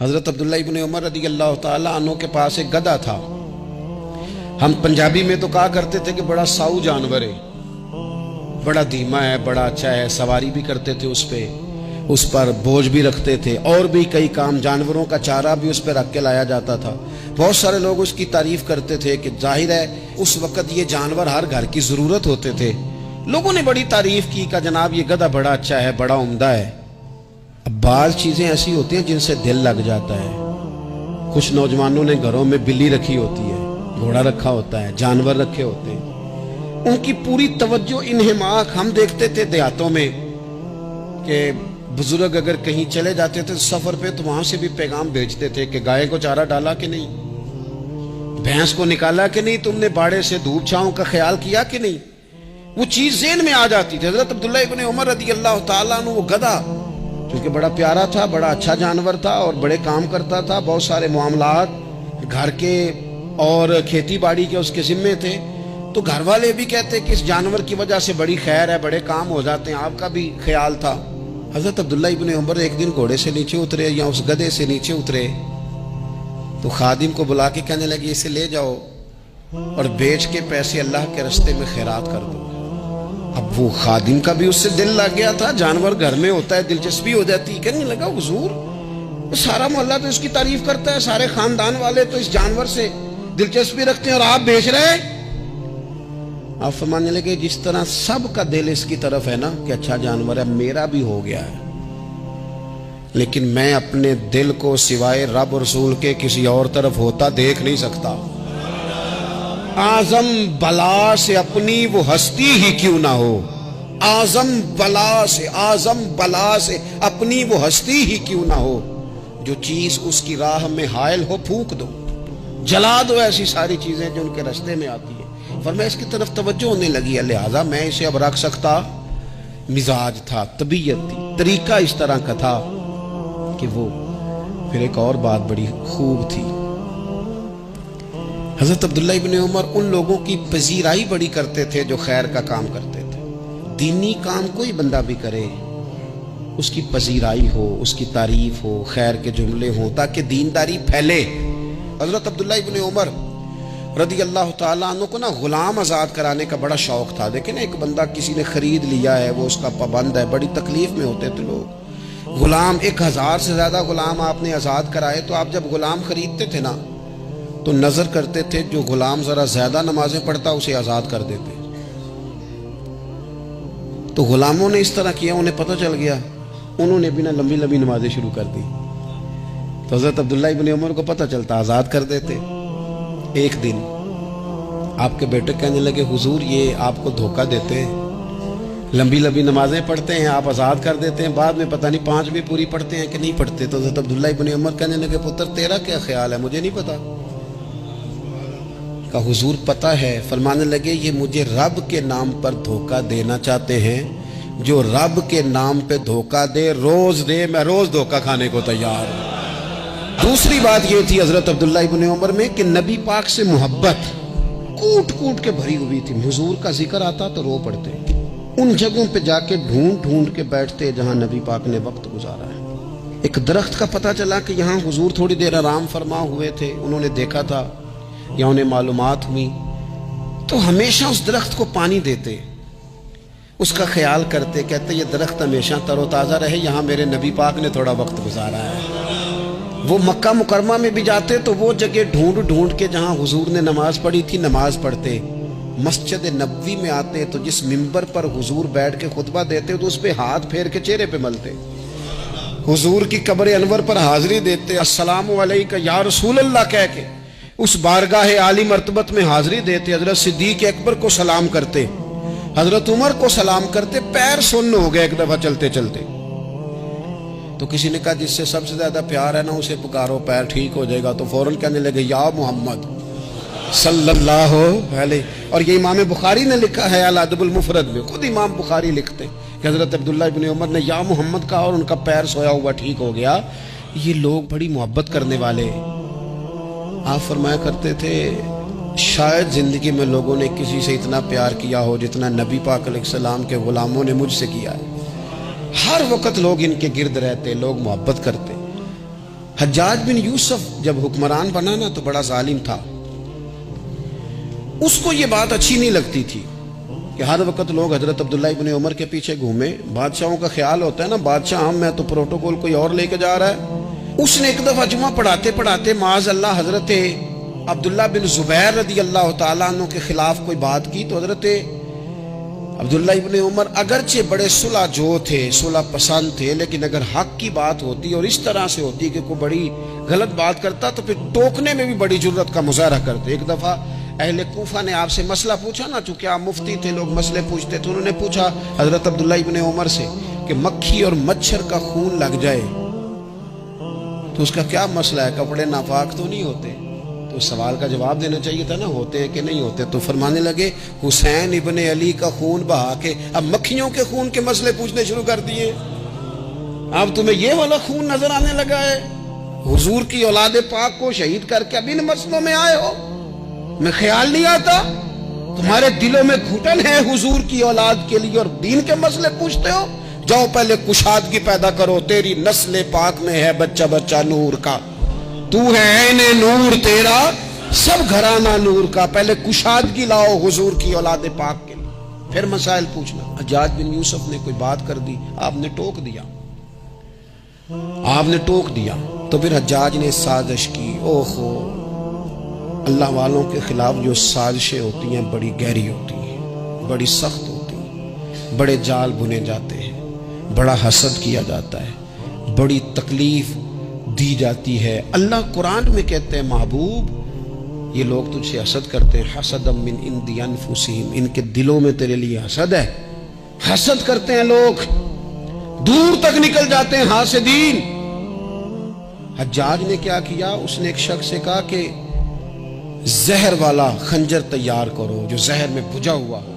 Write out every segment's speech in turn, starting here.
حضرت عبداللہ ابن عمر رضی اللہ تعالیٰ عنہ کے پاس ایک گدھا تھا. ہم پنجابی میں تو کہا کرتے تھے کہ بڑا ساؤ جانور ہے، بڑا دھیما ہے، بڑا اچھا ہے. سواری بھی کرتے تھے اس پہ، اس پر بوجھ بھی رکھتے تھے، اور بھی کئی کام، جانوروں کا چارہ بھی اس پہ رکھ کے لایا جاتا تھا. بہت سارے لوگ اس کی تعریف کرتے تھے کہ ظاہر ہے اس وقت یہ جانور ہر گھر کی ضرورت ہوتے تھے. لوگوں نے بڑی تعریف کی کہ جناب یہ گدھا بڑا اچھا ہے، بڑا عمدہ ہے. اب بعض چیزیں ایسی ہوتی ہیں جن سے دل لگ جاتا ہے. کچھ نوجوانوں نے گھروں میں بلی رکھی ہوتی ہے، گھوڑا رکھا ہوتا ہے، جانور رکھے ہوتے ہیں. ان کی پوری توجہ انہماک ہم دیکھتے تھے دیہاتوں میں کہ بزرگ اگر کہیں چلے جاتے تھے سفر پہ تو وہاں سے بھی پیغام بھیجتے تھے کہ گائے کو چارہ ڈالا کہ نہیں، بھینس کو نکالا کہ نہیں، تم نے باڑے سے دھوپ چھاؤں کا خیال کیا کہ نہیں. وہ چیز ذہن میں آ جاتی تھی. حضرت عبداللہ ابن عمر رضی اللہ تعالیٰ عنہ وہ گدھا کیونکہ بڑا پیارا تھا، بڑا اچھا جانور تھا اور بڑے کام کرتا تھا، بہت سارے معاملات گھر کے اور کھیتی باڑی کے اس کے ذمے تھے. تو گھر والے بھی کہتے کہ اس جانور کی وجہ سے بڑی خیر ہے، بڑے کام ہو جاتے ہیں. آپ کا بھی خیال تھا. حضرت عبداللہ ابن عمر ایک دن گھوڑے سے نیچے اترے یا اس گدھے سے نیچے اترے تو خادم کو بلا کے کہنے لگے اسے لے جاؤ اور بیچ کے پیسے اللہ کے راستے میں خیرات کر دو. اب وہ خادم کا بھی اس سے دل لگ گیا تھا، جانور گھر میں ہوتا ہے دلچسپی ہو جاتی. کہنے لگا حضور سارا محلہ تو اس کی تعریف کرتا ہے، سارے خاندان والے تو اس جانور سے دلچسپی رکھتے ہیں اور آپ بیچ رہے ہیں. آپ فرمانے لگے جس طرح سب کا دل اس کی طرف ہے نا کہ اچھا جانور ہے، میرا بھی ہو گیا ہے، لیکن میں اپنے دل کو سوائے رب رسول کے کسی اور طرف ہوتا دیکھ نہیں سکتا. اعظم بلا سے اپنی وہ ہستی ہی کیوں نہ ہو، اعظم بلا سے اپنی وہ ہستی ہی کیوں نہ ہو، جو چیز اس کی راہ میں حائل ہو پھونک دو، جلا دو ایسی ساری چیزیں جو ان کے راستے میں آتی ہیں. فرمایا اس کی طرف توجہ ہونے لگی ہے، لہذا میں اسے اب رکھ سکتا. مزاج تھا، طبیعت تھی، طریقہ اس طرح کا تھا کہ وہ. پھر ایک اور بات بڑی خوب تھی، حضرت عبداللہ ابن عمر ان لوگوں کی پذیرائی بڑی کرتے تھے جو خیر کا کام کرتے تھے. دینی کام کوئی بندہ بھی کرے اس کی پذیرائی ہو، اس کی تعریف ہو، خیر کے جملے ہوں تاکہ دینداری پھیلے. حضرت عبداللہ ابن عمر رضی اللہ تعالیٰ عنہ کو نا غلام آزاد کرانے کا بڑا شوق تھا. دیکھیں نا ایک بندہ کسی نے خرید لیا ہے، وہ اس کا پابند ہے، بڑی تکلیف میں ہوتے تھے لوگ. غلام 1000 سے زیادہ غلام آپ نے آزاد کرائے تو آپ جب غلام خریدتے تھے نا تو نظر کرتے تھے جو غلام ذرا زیادہ نمازیں پڑھتا اسے آزاد کر دیتے. تو غلاموں نے اس طرح کیا، انہیں پتہ چل گیا، انہوں نے بھی نا لمبی لمبی نمازیں شروع کر دی. تو حضرت عبداللہ ابن عمر کو پتہ چلتا، آزاد کر دیتے. ایک دن آپ کے بیٹے کہنے لگے حضور یہ آپ کو دھوکہ دیتے ہیں، لمبی لمبی نمازیں پڑھتے ہیں، آپ آزاد کر دیتے ہیں، بعد میں پتہ نہیں 5 بھی پوری پڑھتے ہیں کہ نہیں پڑھتے. تو حضرت عبداللہ ابن عمر کہنے لگے پتر تیرا کیا خیال ہے، مجھے نہیں پتا. کہا حضور پتہ ہے. فرمانے لگے یہ مجھے رب کے نام پر دھوکہ دینا چاہتے ہیں، جو رب کے نام پہ دھوکہ دے روز دے، میں روز دھوکہ کھانے کو تیار ہوں. دوسری بات یہ تھی حضرت عبداللہ ابن عمر میں کہ نبی پاک سے محبت کوٹ کوٹ کے بھری ہوئی تھی. حضور کا ذکر آتا تو رو پڑتے، ان جگہوں پہ جا کے ڈھونڈ ڈھونڈ کے بیٹھتے جہاں نبی پاک نے وقت گزارا ہے. ایک درخت کا پتہ چلا کہ یہاں حضور تھوڑی دیر آرام فرما ہوئے تھے، انہوں نے دیکھا تھا یا انہیں معلومات ہوئی تو ہمیشہ اس درخت کو پانی دیتے، اس کا خیال کرتے، کہتے یہ درخت ہمیشہ تر و تازہ رہے، یہاں میرے نبی پاک نے تھوڑا وقت گزارا ہے. وہ مکہ مکرمہ میں بھی جاتے تو وہ جگہ ڈھونڈ ڈھونڈ کے جہاں حضور نے نماز پڑھی تھی نماز پڑھتے. مسجد نبوی میں آتے تو جس منبر پر حضور بیٹھ کے خطبہ دیتے تو اس پہ ہاتھ پھیر کے چہرے پہ ملتے. حضور کی قبر انور پر حاضری دیتے، السلام علیکہ یا رسول اللہ کہہ کے اس بارگاہ عالی مرتبت میں حاضری دیتے. حضرت صدیق اکبر کو سلام کرتے، حضرت عمر کو سلام کرتے. پیر سن ہو گئے ایک دفعہ چلتے چلتے تو کسی نے کہا جس سے سب سے زیادہ پیار ہے نا اسے پکارو، پیر ٹھیک ہو جائے گا. تو فوراً کہنے لگے یا محمد صلی اللہ علیہ. اور یہ امام بخاری نے لکھا ہے الادب المفرد میں، خود امام بخاری لکھتے کہ حضرت عبداللہ ابن عمر نے یا محمد کہا اور ان کا پیر سویا ہوا ٹھیک ہو گیا. یہ لوگ بڑی محبت کرنے والے. آپ فرمایا کرتے تھے شاید زندگی میں لوگوں نے کسی سے اتنا پیار کیا ہو جتنا نبی پاک علیہ السلام کے غلاموں نے مجھ سے کیا ہے. ہر وقت لوگ ان کے گرد رہتے، لوگ محبت کرتے. حجاج بن یوسف جب حکمران بنا نا تو بڑا ظالم تھا. اس کو یہ بات اچھی نہیں لگتی تھی کہ ہر وقت لوگ حضرت عبداللہ ابن عمر کے پیچھے گھومے. بادشاہوں کا خیال ہوتا ہے نا بادشاہ ہم میں تو پروٹوکول کوئی اور لے کے جا رہا ہے. اس نے ایک دفعہ جمعہ پڑھاتے پڑھاتے معاذ اللہ حضرت عبداللہ بن زبیر رضی اللہ تعالیٰ عنہ کے خلاف کوئی بات کی. تو حضرت عبداللہ ابن عمر اگرچہ بڑے صلح جو تھے، صلح پسند تھے، لیکن اگر حق کی بات ہوتی اور اس طرح سے ہوتی کہ کوئی بڑی غلط بات کرتا تو پھر ٹوکنے میں بھی بڑی جرت کا مظاہرہ کرتے. ایک دفعہ اہل کوفہ نے آپ سے مسئلہ پوچھا نا، چونکہ آپ مفتی تھے، لوگ مسئلے پوچھتے تھے. انہوں نے پوچھا حضرت عبداللہ ابن عمر سے کہ مکھی اور مچھر کا خون لگ جائے تو اس کا کیا مسئلہ ہے، کپڑے ناپاک تو نہیں ہوتے؟ تو سوال کا جواب دینا چاہیے تھا نا، ہوتے کہ نہیں ہوتے. تو فرمانے لگے حسین ابن علی کا خون بہا کے اب مکھیوں کے خون کے مسئلے پوچھنے شروع کر دیے. اب تمہیں یہ والا خون نظر آنے لگا ہے؟ حضور کی اولاد پاک کو شہید کر کے اب ان مسئلوں میں آئے ہو؟ میں خیال نہیں آتا تمہارے دلوں میں گھٹن ہے حضور کی اولاد کے لیے اور دین کے مسئلے پوچھتے ہو؟ جاؤ پہلے کشادگی پیدا کرو، تیری نسل پاک میں ہے بچہ بچہ نور کا، تو ہے عین نور تیرا سب گھرانہ نور کا. پہلے کشادگی لاؤ حضور کی اولاد پاک کے لیے، پھر مسائل پوچھنا. حجاج بن یوسف نے کوئی بات کر دی، آپ نے ٹوک دیا، آپ نے ٹوک دیا. تو پھر حجاج نے سازش کی. اوہو، اللہ والوں کے خلاف جو سازشیں ہوتی ہیں بڑی گہری ہوتی ہیں، بڑی سخت ہوتی ہیں، بڑے جال بنے جاتے ہیں، بڑا حسد کیا جاتا ہے، بڑی تکلیف دی جاتی ہے. اللہ قرآن میں کہتے ہیں محبوب یہ لوگ تجھ سے حسد کرتے ہیں، حسدا من عند انفسہم، ان کے دلوں میں تیرے لیے حسد ہے. حسد کرتے ہیں لوگ، دور تک نکل جاتے ہیں حاسدین. حجاج نے کیا کیا؟ اس نے ایک شخص سے کہا کہ زہر والا خنجر تیار کرو جو زہر میں بجھا ہوا ہو.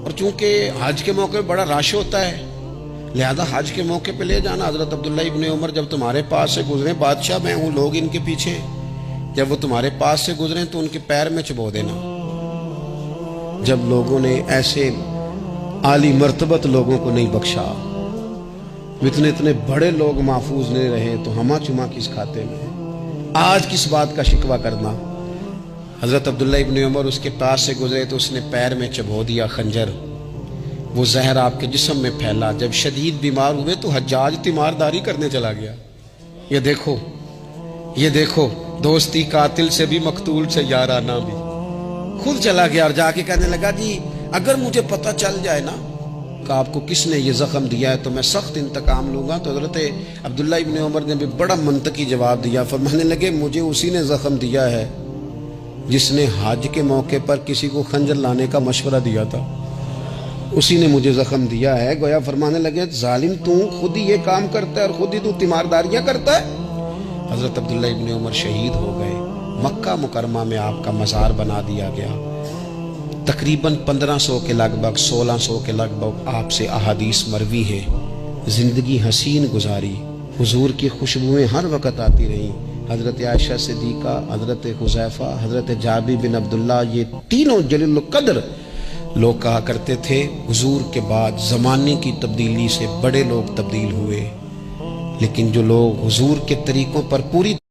اور چونکہ حج کے موقع پہ بڑا رش ہوتا ہے لہذا حج کے موقع پہ لے جانا. حضرت عبداللہ ابن عمر جب تمہارے پاس سے گزریں، بادشاہ میں ہوں، لوگ ان کے پیچھے، جب وہ تمہارے پاس سے گزریں تو ان کے پیر میں چبو دینا. جب لوگوں نے ایسے عالی مرتبت لوگوں کو نہیں بخشا، اتنے بڑے لوگ محفوظ نہیں رہے تو ہما چما کس کھاتے میں؟ آج کس بات کا شکوہ کرنا؟ حضرت عبداللہ ابن عمر اس کے پاس سے گزرے تو اس نے پیر میں چبو دیا خنجر. وہ زہر آپ کے جسم میں پھیلا. جب شدید بیمار ہوئے تو حجاج تیمارداری کرنے چلا گیا. یہ دیکھو، یہ دیکھو، دوستی قاتل سے بھی مقتول سے یارانہ بھی. خود چلا گیا اور جا کے کہنے لگا جی اگر مجھے پتہ چل جائے نا کہ آپ کو کس نے یہ زخم دیا ہے تو میں سخت انتقام لوں گا. تو حضرت عبداللہ ابن عمر نے بھی بڑا منطقی جواب دیا. فرمانے لگے مجھے اسی نے زخم دیا ہے جس نے حج کے موقع پر کسی کو خنجر لانے کا مشورہ دیا تھا، اسی نے مجھے زخم دیا ہے. گویا فرمانے لگے ظالم تو خود ہی یہ کام کرتا ہے اور خود ہی تو تیمارداریاں کرتا ہے. حضرت عبداللہ ابن عمر شہید ہو گئے. مکہ مکرمہ میں آپ کا مزار بنا دیا گیا. تقریباً 1500 کے لگ بھگ 1600 کے لگ بھگ آپ سے احادیث مروی ہیں. زندگی حسین گزاری، حضور کی خوشبوئیں ہر وقت آتی رہیں. حضرت عائشہ صدیقہ، حضرت حذیفہ، حضرت جابر بن عبداللہ، یہ تینوں جلیل القدر لوگ کہا کرتے تھے حضور کے بعد زمانے کی تبدیلی سے بڑے لوگ تبدیل ہوئے، لیکن جو لوگ حضور کے طریقوں پر پوری